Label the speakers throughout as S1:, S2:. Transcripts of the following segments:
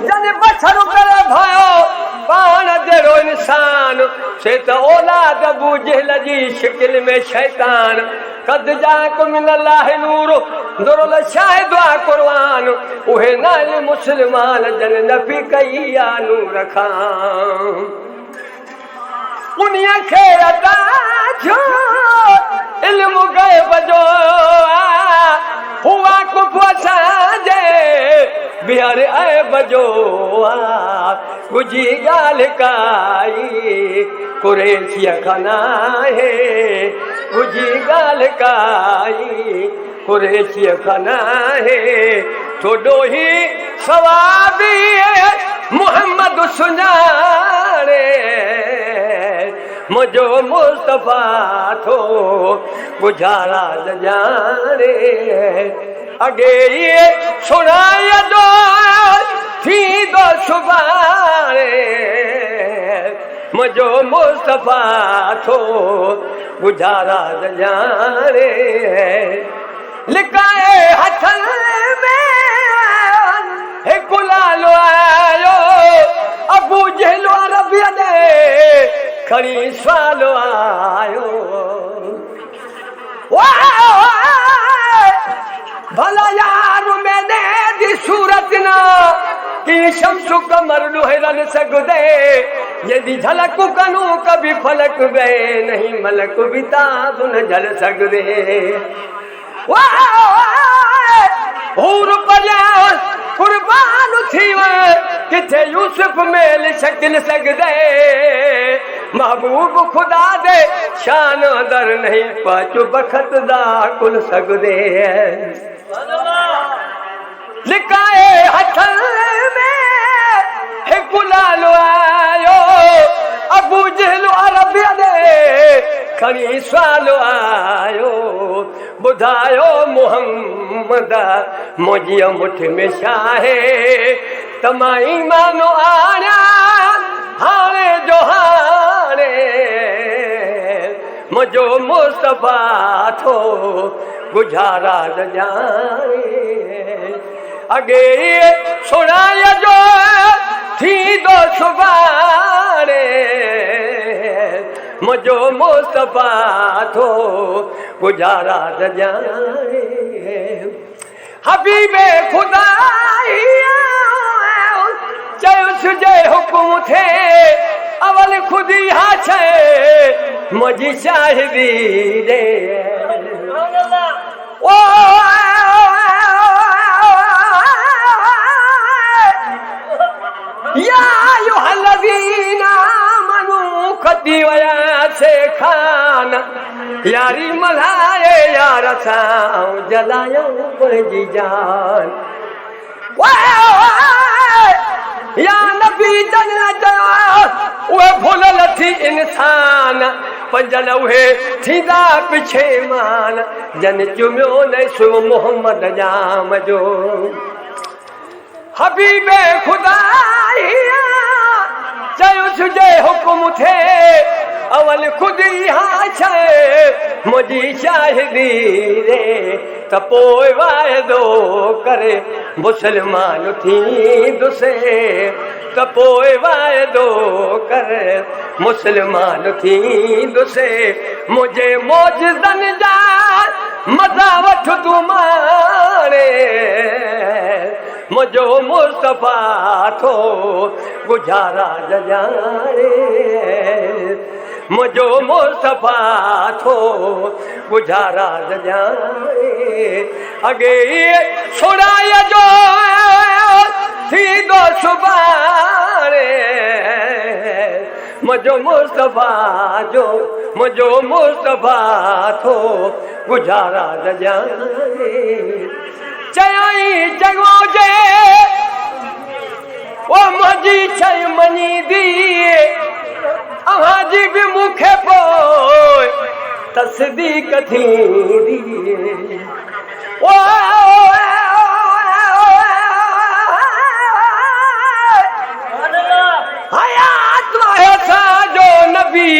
S1: जन बछर करे भयो पाण जहिड़ो इंसान से त औलाद अबू जहल जी शिकिल में शैतान कद जाकुम मिनल्लाहि नूर दुरुल शाहिद वा कुरान उहे नाल मुस्लमान जन नफी कई या नूर खां उन्हीअ खे अता थियो इल्म गैब जो हुआ कुफ असांजे बिहार ऐब जो कुझी ॻाल्हि काई कुरेशीअ खां नाहे कुझी ॻाल्हि काई कुरेशीअ खां नाहे थोॾो ई सवाबी मुहम्मद सुञाणे मुझो मुस्तफा थो गुजारा ॼाणे अॻे ये सुणाए दो थींदो सुभाणे मुझो मुस्तफा थो गुजारा ॼाणे लिकाए हथनि में हिकु लालो आयो अबू जहल अरबिया ॾे खणी सवालो आयो भला यार मैंने दी सूरत ना कि शम्सु कमर लुहरन सगदे यदि झलक कनू कभी फलक वे नहीं मलक भी ताज न जल सगदे हूर पया कुर्बान थी वे किथे यूसुफ मेल शकिल सगदे महबूब खुदा दे शान दर नहीं पाचो बखत दा कुल सगदे लिकाए हथन में हिकु लालो आयो अबू जहल अरबिया ॾे खणी सवालो आयो ॿुधायो मुहम्मद मुंहिंजी मुठि में छा आहे त मां ईमानो आणिया हाणे जो हाणे मुंहिंजो मुस्तफा थो गुजारा ॼाणे अॻे सुणाए जो थींदो सुभाणे मुंहिंजो मुस्तफा थो गुजारा ॼाणे हबीबे खुदा चयोसि जे हुकुम थे अवल खुदी हा छे मुंहिंजी शाहिदी ॾे ओ या अय्युहल्लज़ीना आमनू खती वया से खान यारी मल्हाए यार सां जलायो पंहिंजी जान या नबी जन चयो उहे भुलल थी इंसान पंजल उहे थींदा पिछेमान जन चुमियो न सो मोहम्मद जाम जो हबीबे खुदा चयोसि जे हुकुम थे अवल खुदी हा छे मुंहिंजी शाहिदी रे त पोइ वाइदो करे मुस्लमान थींदुसि त पोइ वाइदो करे मुस्लमान थींदुसि मुंहिंजे मौजज़नि जा मज़ा वठ तूं माणे मुंहिंजो मुस्तफा थो गुजारा ॼाणे मुंहिंजो मुस्तफा थो गुजारा ॼाणे अॻे सुणाए जो थींदो सुभाणे मुंहिंजो मुस्तफा थो गुजारा ॼाणे चयाई जगो जे ओ मुंहिंजी छई मनी दी अवाजी भी मुखे पोइ तस्दीक थींदी ओ हयात वाहे साजो नबी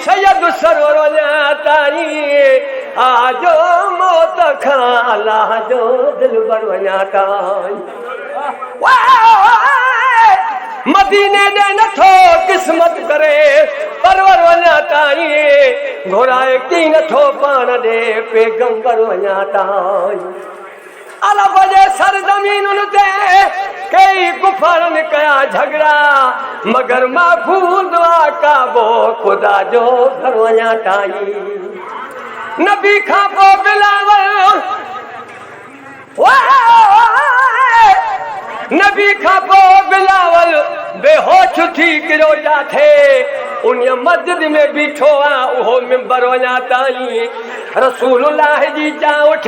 S1: सैयद सरवर वञाताई आजो मौत खां अल्लाह जो दिल बर वञाताई मदीने ने नथो किस्मत करे परवर वञा ताईं घुराए की नथो पाण ॾे पैगंबर वञा ताईं अरब जे सरज़मीनुनि ते कई कुफरनि कया झगड़ा मगर महफूज़ आ काबो ख़ुदा जो घर वञा ताईं नबी खां पोइ बिलावल नबी खां पोइ बिलावल बेहोश थी किरो जा थे उन मस्जिद में बीठो आ उहो मिंबर वञा ताईं रसूलुल्लाह जी जा उठ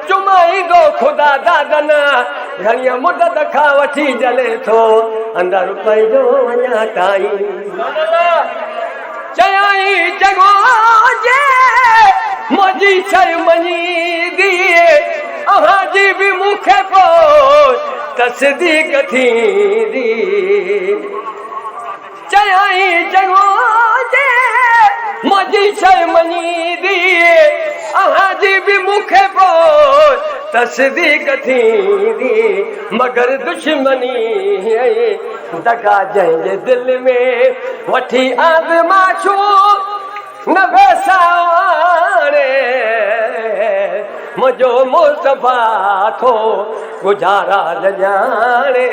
S1: चुमाई दो ख़ुदा दादना घणी मुदत खां वठी जले थो अंदर पइजो वञा ताईं चयाई चङो जे मुंहिंजी शर्मनी दिए अहां जी बि मूंखे पोइ तस्दीक थींदी चयाई चङो जे मुंहिंजी शर्मनी दिए अहां जी बि मूंखे पोइ तस्दीक थींदी मगर दुश्मनी दगा जंहिंजे दिलि में वठी आज़माशू न वेसाणे मुंहिंजो मुस्तफ़ा थो गुज़ारा ॼाणे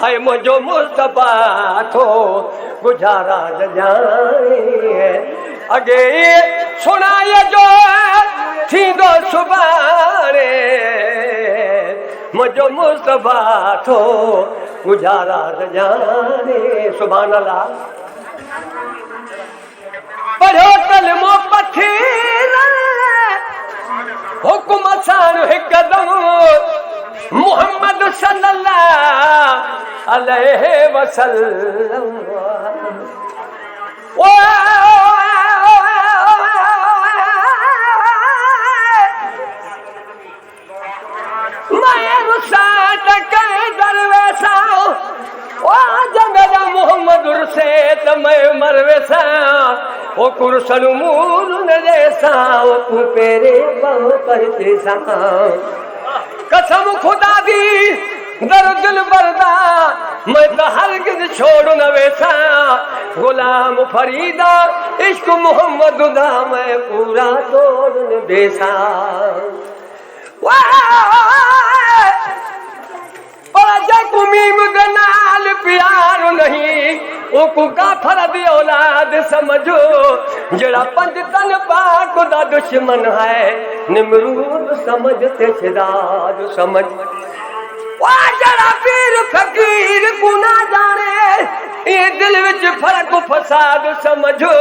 S1: ऐं मुंहिंजो मुस्तफ़ा थो गुज़ारा ॼाणे अॻे सुणाए जो थींदो सुभाणे मुंहिंजो मुस्तफ़ा थो गुज़ारा ॼाणे सुभान अल्लाह पढ़ो कलमो पथीर हुकुम सां हिकदम मुहम्मद सल्लल्लाहु अलैहि वसल्लम मैं रुसात के दरवेसा ओ जंगल मोहम्मद से तमे मरवेसा ओ कुरसल मूल न जैसा ओ तू पेरे बहु परते सा कसम खुदा दी दर दिल बरदा मैं तो हरगिज़ छोड़ न वेसा गुलाम फरीदा इश्क मोहम्मद दा मैं पूरा तोड़ न बेसा मीम गनाल प्यार नहीं ओकू काफर दी औलाद समझो जड़ा पंज तन पाक दा दुश्मन है निमरूद समझते शिदाद समझ वाह जड़ा पीर फकीर को ना जाने ये दिल विच फर्क फसाद समझो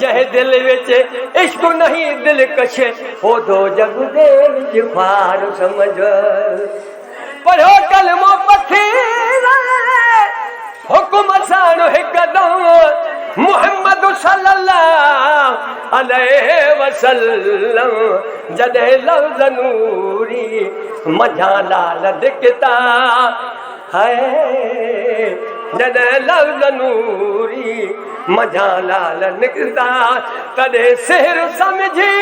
S1: जह दिल विच इश्क नहीं दिल कशे हो दो जग दे विच फार समझ पढ़ो कलमो पथीर हुकुम सां हिकदम मुहम्मद सल्लल्लाहु अलैहि वसल्लम जॾहिं लफ्ज़ नूरी मझा लाल दिखता है जॾहिं लफ्ज़ नूरी मझा लाल निकता तॾहिं सिर समझी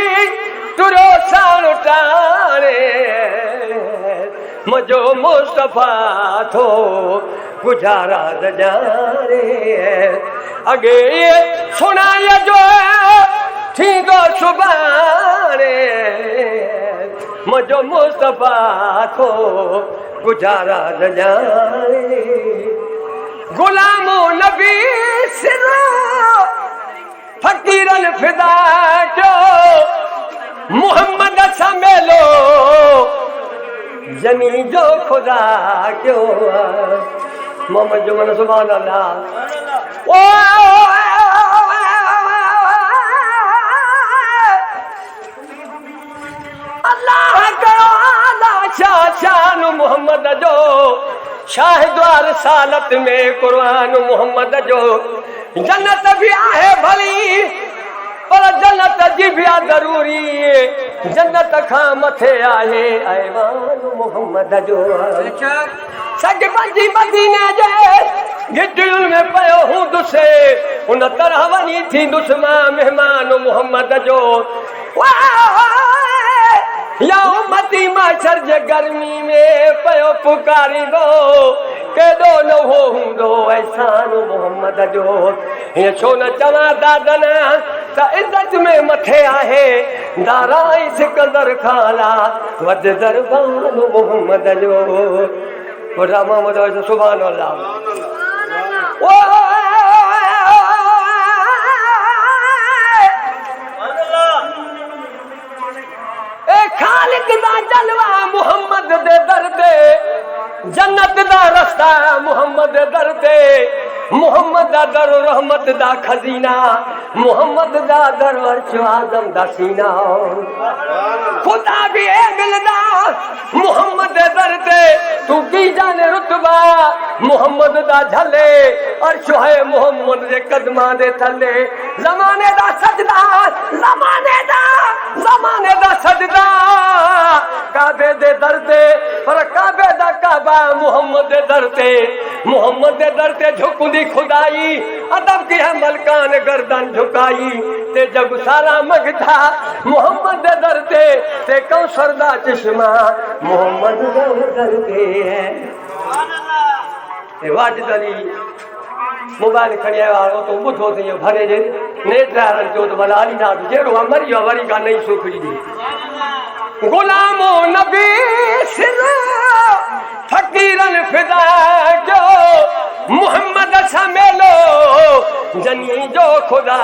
S1: तुरो साण टाणे मुझो मुस्तफ़ा थो गुज़ारा ॼाणे अॻे सुणाए जो थींदो सुभाणे मुझो मुस्तफ़ा थो गुज़ारा ॼाणे गुलामो नबी सिर फकीरन फिदा कयो मुहम्मद सां मेलो जनी जो खुदा क्यों मोहम्मद जो मन सुभान अल्लाह ओ अल्लाह कयो आला शान मोहम्मद जो शाहिद्वार सालत में कुरान मोहम्मद जो जन्नत भी आहे भली पर जन्नत जी भी ज़रूरी जन्नत खां मथे आहे ऐवान मोहम्मद जो सग पंजी मदीने जे गिटियुनि में पियो हूंदुसि उन तरह वञी थींदुसि मां महिमान मोहम्मद जो या उम्मती माशर जे गर्मी में पियो पुकारींदो केॾो न हो हूंदो एहसान मोहम्मद जो। हीअं छो न चवां दादन त इज़त में मथे आहे दाराई सिकंदर खाला वध दरबार मोहम्मद जो। मोहम्मद सुभान अल्लाह। खालिक दा जलवा मुहम्मद दे दर ते जन्नत दा रस्ता मुहम्मद दे दर ते मुहम्मद दा दर रहमत दा खजीना मुहम्मद दा दर अर्श आज़म दा सीना खुदा भी ए मिलदा मुहम्मद दे दर ते तू की जाने रुतबा मुहम्मद दा झले अर्श है मुहम्मद दे कदमां दे थले ज़माने दा सजदा ज़माने दा सजदा काबे दे दर ते पर काबे दा काबा मुहम्मद दे दर ते झुकदी खुदाई अदब की है मलकान गर्दन झुकाई ते जब सारा मगधा मुहम्मद दे दर ते कौसर दा चश्मा मुहम्मद दे दर ते है। वाजिद अली मोबाइल खड़ी आयो तो बुधो थे भरे जे नेट रहन जो तो भला अली ना जेड़ो मरी वरी का नहीं सुखड़ी दी गुलामो नबी सिला फकीरन फिदा जो मुहम्मद समेलो जनी जो खुदा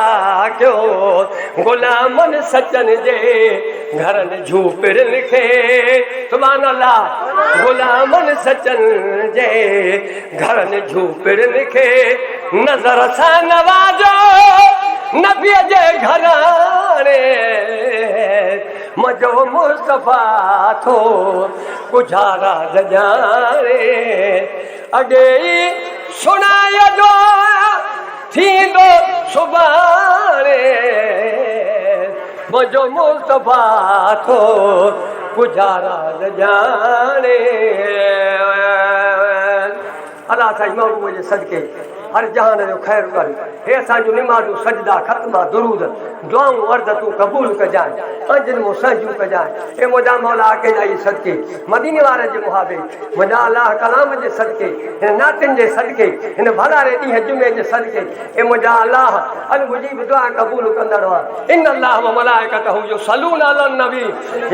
S1: क्यों गुलामन सचन जे घरन झूपड़ लिखे सुभान अल्लाह गुलामन सचन जे घरन झूपड़ लिखे नजर सा नवाजो नबी जे घराने मजो मुस्तफा थो गुजारा जाने अगे सुनाय जो थींदो सुबारे मजो मुस्तफा थो गुजारा जाने। अल्लाह साईं महबूब जे सदके हर जहान जो खैर कर हे असांजो निमाज़ू सजदा ख़त्मा दुरूद दुआऊं अर्ज़तूं क़बूल कजाए अंजन मुसजू कजाए ए मुंहिंजा मौला अकेला ई सदके मदीने वारे जे मुहाबे मुंहिंजा अल्लाह कलाम जे सदके हिन नातिन जे सदके हिन भलारे ॾींहं जुमे जे सदके ए मुंहिंजा अल्लाह अल मुजीब दुआ क़बूल कंदड़ आहे इन अल्लाह व मलाइकतहू युसल्लूना अलन नबी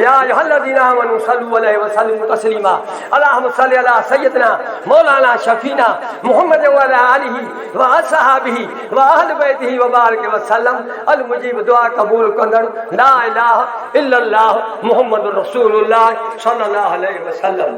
S1: या अय्युहल्लज़ीना आमनू सल्लू अलैहि व सल्लिमू तस्लीमा अल्लाहुम्मा सल्लि अला सय्यदना मौलाना शफीना मुहम्मद व अला आलिही व असहाबिही व अहल बैतिही व बारिक वसल्लम अल मुजीब दुआ कबूल कंदड़ ला इलाहा इल्लल्लाह मुहम्मदुर रसूलुल्लाह सल्लल्लाहु अलैहि वसल्लम।